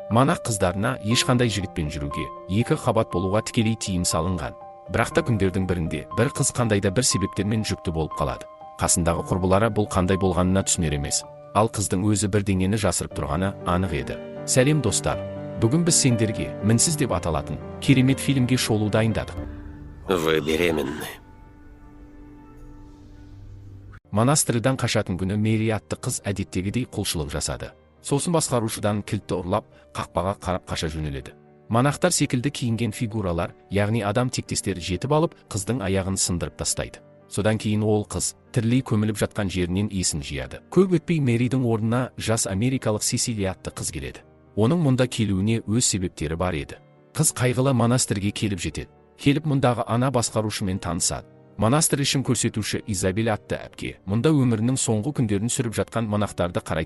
Монах қыздарына ешқандай жігітпен жүруге, 2 қабат болуға тікелей тыйым салынған. Бірақ та күндердің бірінде бір қыз қандайда бір себептермен жүкті болып қалады. Қасындағы құрбылары бұл қандай болғанына түсінер емес. Ал қыздың өзі бірдеңені жасырып тұрғаны анық еді. Сәлем достар. Бүгін біз сендерге «Мінсіз» деп аталатын керемет фильмге шолу дайындадық. Вы беременны. Монастырьдан қашатын күні Мэри атты қыз әдеттегідей құлшылық жасады. Сосын басқарушыдан кілтті ұрлап, қақпаға қарап қаша жөнеледі. Монахтар секілді киінген фигуралар, яғни адам тектестер жетіп алып, қыздың аяғын сындырып тастайды. Содан кейін ол қыз тірілей көміліп жатқан жерінен есін жияды. Көп өтпей Мэридің орнына жас америкалық Сесилия атты қыз келеді. Оның мұнда келуіне өз себептері бар еді. Қыз қайғылы монастырьге келіп жетеді. Келіп мұндағы ана басқарушымен танысады. Монастырь ішін көрсетуші Изабель атты әпке мұнда өмірінің соңғы күндерін сүріп жатқан монахтарды қарайды.